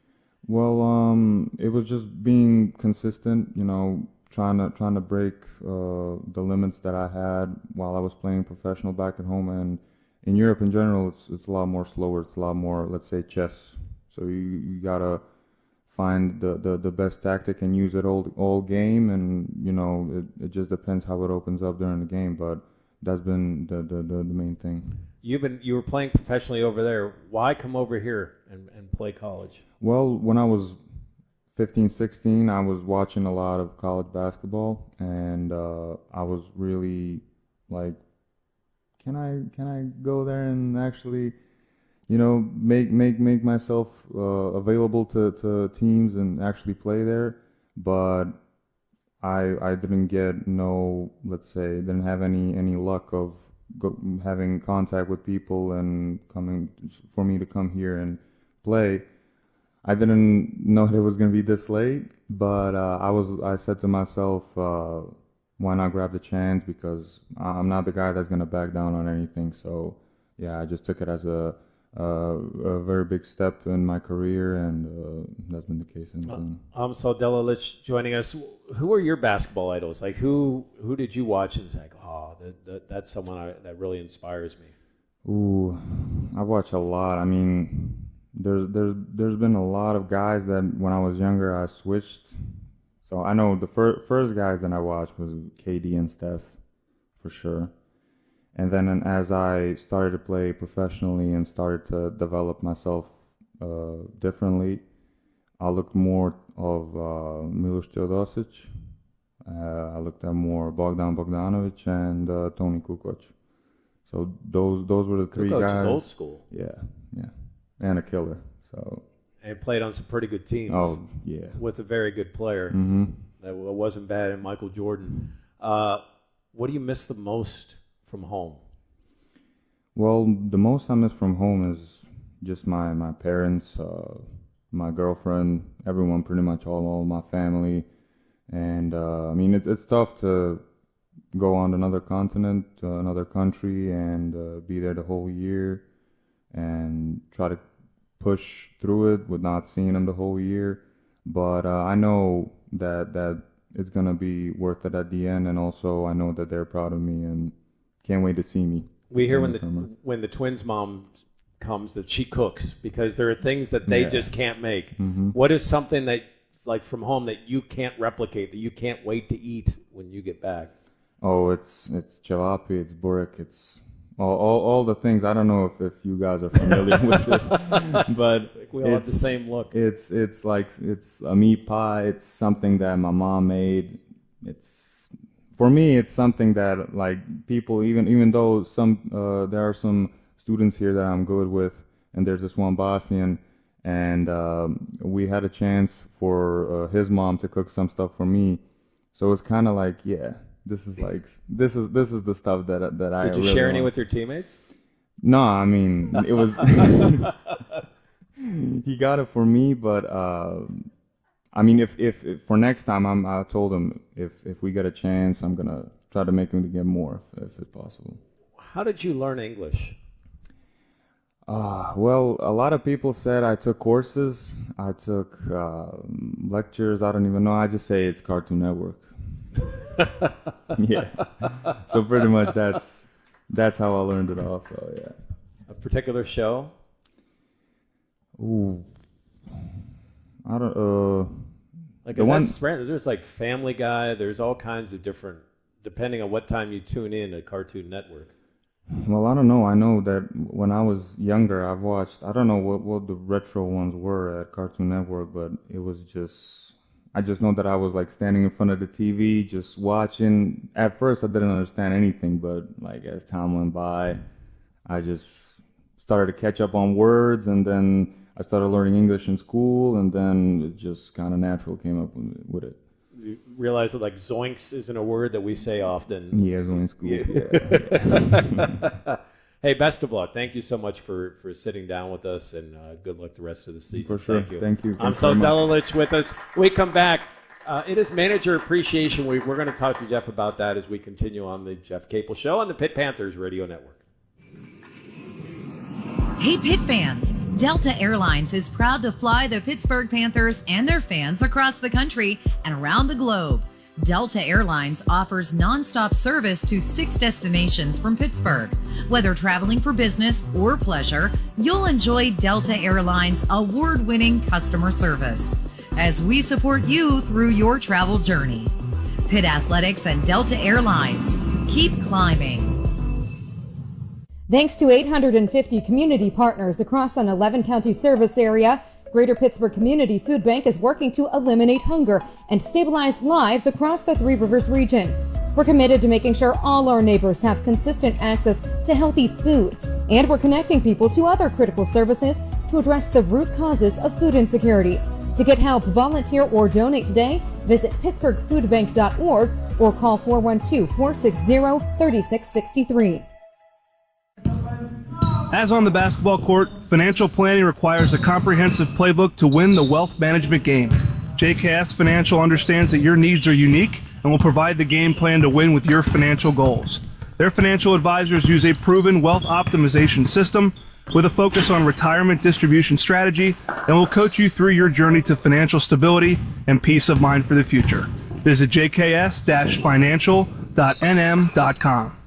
Well, it was just being consistent. You know, trying to break the limits that I had while I was playing professional back at home, and in Europe in general, it's a lot more slower. It's a lot more, let's say, chess. So you gotta find the best tactic and use it all game, and you know it just depends how it opens up during the game. But that's been the main thing. You were playing professionally over there. Why come over here and play college? Well, when I was 15, 16, I was watching a lot of college basketball, and I was really like, can I go there and actually, you know, make myself available to teams and actually play there? But I didn't get didn't have any luck of having contact with people and for me to come here and play. I didn't know it was going to be this late, but I said to myself, why not grab the chance, because I'm not the guy that's going to back down on anything. So yeah, I just took it as a very big step in my career, and that's been the case since then. Amsal Delalić joining us. Who are your basketball idols? Like who did you watch and like, oh, that's someone that really inspires me? Ooh, I watch a lot. I mean, there's been a lot of guys that when I was younger I switched. So I know the first guys that I watched was KD and Steph, for sure. And then as I started to play professionally and started to develop myself differently, I looked more of Miloš Teodosić. I looked at more Bogdan Bogdanović and Toni Kukoc. So those were the three Kukoc guys. Is old school. Yeah, and a killer. So. And played on some pretty good teams. Oh yeah. With a very good player. Mm-hmm. That wasn't bad in Michael Jordan. What do you miss the most from home? Well, the most I miss from home is just my parents, my girlfriend, everyone, pretty much all my family. And I mean, it's tough to go on another continent, another country, and be there the whole year and try to push through it with not seeing them the whole year. But I know that it's going to be worth it at the end, and also I know that they're proud of me and can't wait to see me. We hear when the twins' mom comes that she cooks, because there are things that they just can't make. Mm-hmm. What is something that, like from home, that you can't replicate, that you can't wait to eat when you get back? Oh, it's cevapi, it's burek, it's all the things. I don't know if you guys are familiar with it, but we all have the same look. It's like it's a meat pie. It's something that my mom made. For me, it's something that, like, people, even though there are some students here that I'm good with, and there's this one Bosnian, and we had a chance for his mom to cook some stuff for me. So it's kind of like, yeah, this is the stuff that I. Did you really share any want. with your teammates? No, I mean, it was. He got it for me, but I mean, if for next time, I told him if we get a chance, I'm gonna try to make him to get more if it's possible. How did you learn English? Well, a lot of people said I took courses, I took lectures. I don't even know. I just say it's Cartoon Network. Yeah. So pretty much that's how I learned it also. Yeah. A particular show? Ooh. I don't. Like there's like Family Guy. There's all kinds of different, depending on what time you tune in to Cartoon Network. Well, I don't know. I know that when I was younger, I've watched. I don't know what the retro ones were at Cartoon Network, but it was just. I just know that I was like standing in front of the TV, just watching. At first, I didn't understand anything, but like as time went by, I just started to catch up on words, and then I started learning English in school, and then it just kind of natural came up with it. You realize that like zoinks isn't a word that we say often. Yeah, zoinks cool. Yeah. Hey, best of luck. Thank you so much for sitting down with us, and good luck the rest of the season. For sure. Thank you. Thank you. Amsal Delalić with us. We come back. It is Manager Appreciation Week. We're going to talk to Jeff about that as we continue on the Jeff Capel Show on the Pitt Panthers Radio Network. Hey, Pitt fans. Delta Airlines is proud to fly the Pittsburgh Panthers and their fans across the country and around the globe. Delta Airlines offers nonstop service to 6 destinations from Pittsburgh. Whether traveling for business or pleasure, you'll enjoy Delta Airlines' award-winning customer service as we support you through your travel journey. Pitt Athletics and Delta Airlines, keep climbing. Thanks to 850 community partners across an 11-county service area, Greater Pittsburgh Community Food Bank is working to eliminate hunger and stabilize lives across the Three Rivers region. We're committed to making sure all our neighbors have consistent access to healthy food, and we're connecting people to other critical services to address the root causes of food insecurity. To get help, volunteer, or donate today, visit pittsburghfoodbank.org or call 412-460-3663. As on the basketball court, financial planning requires a comprehensive playbook to win the wealth management game. JKS Financial understands that your needs are unique and will provide the game plan to win with your financial goals. Their financial advisors use a proven wealth optimization system with a focus on retirement distribution strategy and will coach you through your journey to financial stability and peace of mind for the future. Visit jks-financial.nm.com.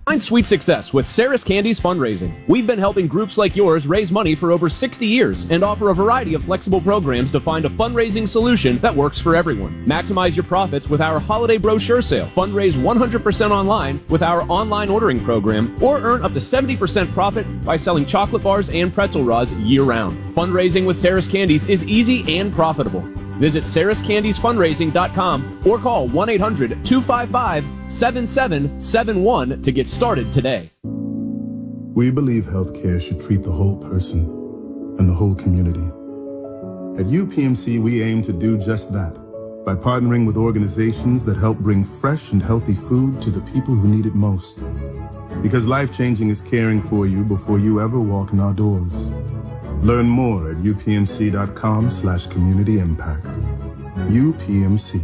Find sweet success with Sarah's Candies fundraising. We've been helping groups like yours raise money for over 60 years and offer a variety of flexible programs to find a fundraising solution that works for everyone. Maximize your profits with our holiday brochure sale. Fundraise 100% online with our online ordering program, or earn up to 70% profit by selling chocolate bars and pretzel rods year-round. Fundraising with Sarah's Candies is easy and profitable. Visit sarahscandiesfundraising.com or call 1-800-255-7771 to get started today. We believe healthcare should treat the whole person and the whole community. At UPMC, we aim to do just that by partnering with organizations that help bring fresh and healthy food to the people who need it most. Because life-changing is caring for you before you ever walk in our doors. Learn more at upmc.com/community impact. UPMC.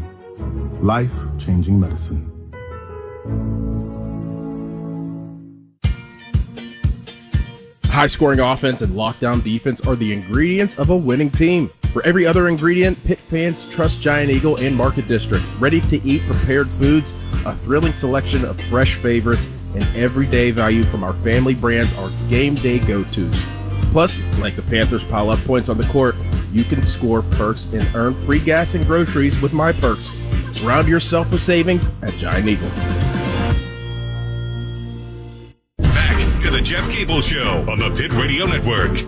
Life-changing medicine. High-scoring offense and lockdown defense are the ingredients of a winning team. For every other ingredient, Pitt fans trust Giant Eagle and Market District. Ready-to-eat prepared foods, a thrilling selection of fresh favorites, and everyday value from our family brands are game day go-tos. Plus, like the Panthers pile up points on the court, you can score perks and earn free gas and groceries with My Perks. Surround yourself with savings at Giant Eagle. Back to the Jeff Capel Show on the Pitt Radio Network.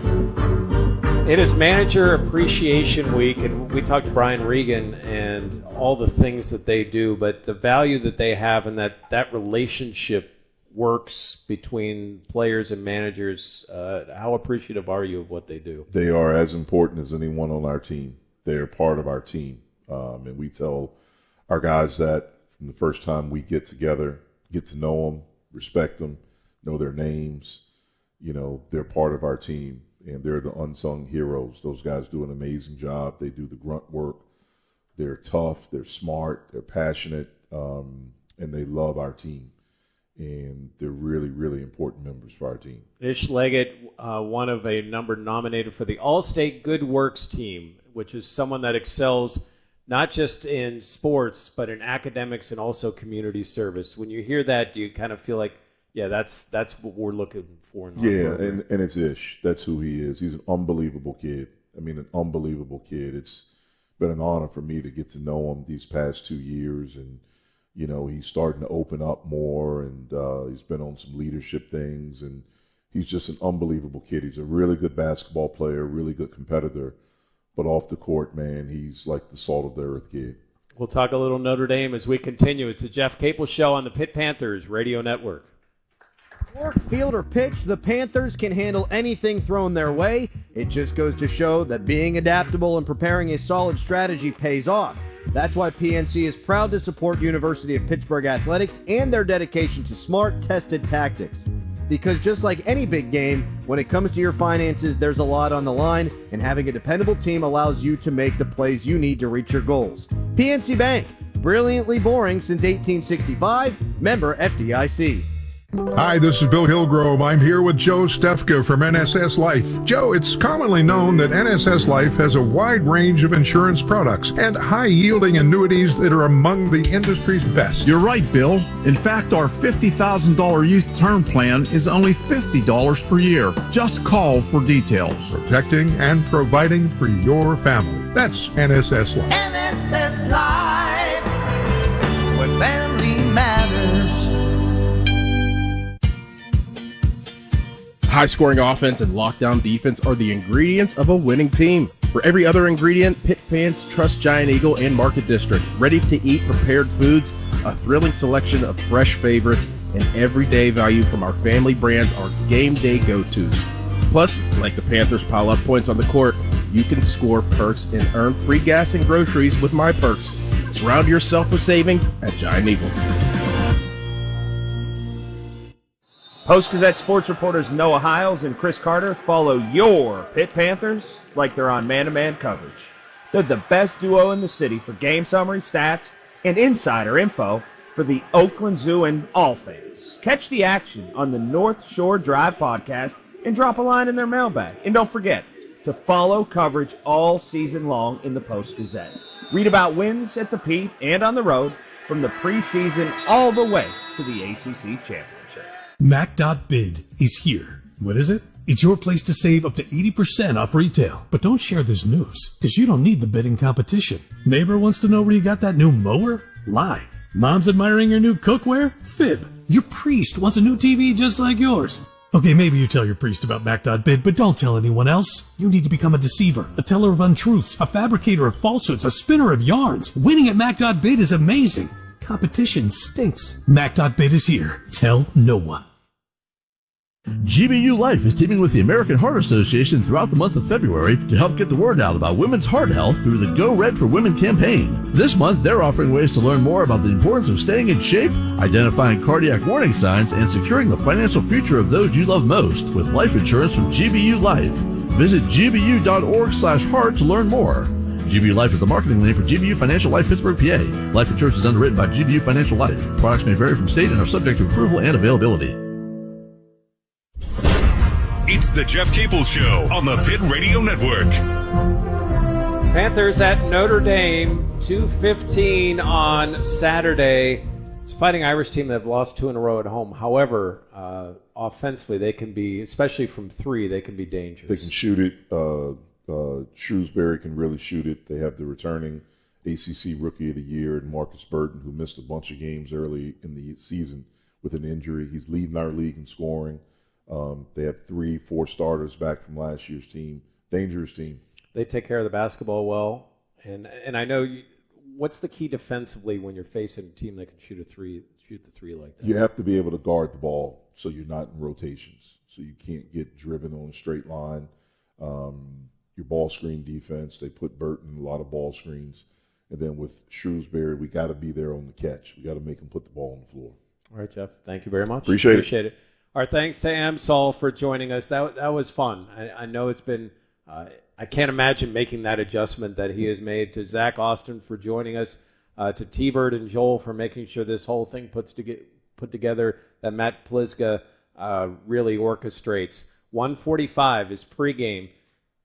It is Manager Appreciation Week, and we talked to Brian Regan and all the things that they do, but the value that they have and that relationship works between players and managers. How appreciative are you of what they do? They are as important as anyone on our team. They're part of our team. And we tell our guys that from the first time we get together, get to know them, respect them, know their names. You know, they're part of our team, and they're the unsung heroes. Those guys do an amazing job. They do the grunt work. They're tough. They're smart. They're passionate. And they love our team. And they're really, really important members for our team. Ish Leggett, one of a number nominated for the All-State Good Works team, which is someone that excels not just in sports, but in academics and also community service. When you hear that, do you kind of feel like, yeah, that's what we're looking for in our program? And it's Ish. That's who he is. He's an unbelievable kid. I mean, an unbelievable kid. It's been an honor for me to get to know him these past 2 years, and you know, he's starting to open up more, and he's been on some leadership things, and he's just an unbelievable kid. He's a really good basketball player, really good competitor, but off the court, man, he's like the salt of the earth kid. We'll talk a little Notre Dame as we continue. It's the Jeff Capel Show on the Pitt Panthers Radio Network. Court, field, or pitch, the Panthers can handle anything thrown their way. It just goes to show that being adaptable and preparing a solid strategy pays off. That's why PNC is proud to support University of Pittsburgh athletics and their dedication to smart, tested tactics. Because just like any big game, when it comes to your finances, there's a lot on the line, and having a dependable team allows you to make the plays you need to reach your goals. PNC Bank, brilliantly boring since 1865, member FDIC. Hi, this is Bill Hillgrove. I'm here with Joe Stefka from NSS Life. Joe, it's commonly known that NSS Life has a wide range of insurance products and high-yielding annuities that are among the industry's best. You're right, Bill. In fact, our $50,000 youth term plan is only $50 per year. Just call for details. Protecting and providing for your family. That's NSS Life. NSS Life, where family matters. High-scoring offense and lockdown defense are the ingredients of a winning team. For every other ingredient, Pitt fans trust Giant Eagle and Market District. Ready-to-eat prepared foods, a thrilling selection of fresh favorites, and everyday value from our family brands are game day go-tos. Plus, like the Panthers pile up points on the court, you can score perks and earn free gas and groceries with My Perks. Surround yourself with savings at Giant Eagle. Post-Gazette sports reporters Noah Hiles and Chris Carter follow your Pitt Panthers like they're on man-to-man coverage. They're the best duo in the city for game summary, stats, and insider info for the Oakland Zoo and all fans. Catch the action on the North Shore Drive podcast and drop a line in their mailbag. And don't forget to follow coverage all season long in the Post-Gazette. Read about wins at the Pete and on the road from the preseason all the way to the ACC Championship. Mac.bid is here. What is it? It's your place to save up to 80% off retail. But don't share this news, because you don't need the bidding competition. Neighbor wants to know where you got that new mower? Lie. Mom's admiring your new cookware? Fib. Your priest wants a new TV just like yours. Okay, maybe you tell your priest about Mac.bid, but don't tell anyone else. You need to become a deceiver, a teller of untruths, a fabricator of falsehoods, a spinner of yarns. Winning at Mac.bid is amazing. Competition stinks. Mac.bid is here. Tell no one. GBU Life is teaming with the American Heart Association throughout the month of February to help get the word out about women's heart health through the Go Red for Women campaign. This month, they're offering ways to learn more about the importance of staying in shape, identifying cardiac warning signs, and securing the financial future of those you love most with life insurance from GBU Life. Visit gbu.org/heart to learn more. GBU Life is the marketing name for GBU Financial Life Pittsburgh, PA. Life insurance is underwritten by GBU Financial Life. Products may vary from state and are subject to approval and availability. It's the Jeff Capel Show on the Pitt Radio Network. Panthers at Notre Dame, 2:15 on Saturday. It's a Fighting Irish team that have lost 2 in a row at home. However, offensively, they can be, especially from 3, they can be dangerous. They can shoot it. Shrewsbury can really shoot it. They have the returning ACC Rookie of the Year and Marcus Burton, who missed a bunch of games early in the season with an injury. He's leading our league in scoring. They have 3-4 starters back from last year's team. Dangerous team. They take care of the basketball well. And I know what's the key defensively when you're facing a team that can shoot the three like that? You have to be able to guard the ball so you're not in rotations. So you can't get driven on a straight line. Your ball screen defense, they put Burton in a lot of ball screens. And then with Shrewsbury, we got to be there on the catch. We got to make them put the ball on the floor. All right, Jeff. Thank you very much. Appreciate it. All right, thanks to Amsal for joining us. That was fun. I know it's been I can't imagine making that adjustment that he has made. To Zack Austin for joining us, to T-Bird and Joel for making sure this whole thing put together, that Matt Plizga really orchestrates. 1:45 is pregame.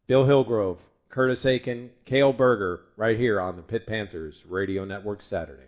Bill Hillgrove, Curtis Aiken, Cale Berger, right here on the Pitt Panthers Radio Network Saturday.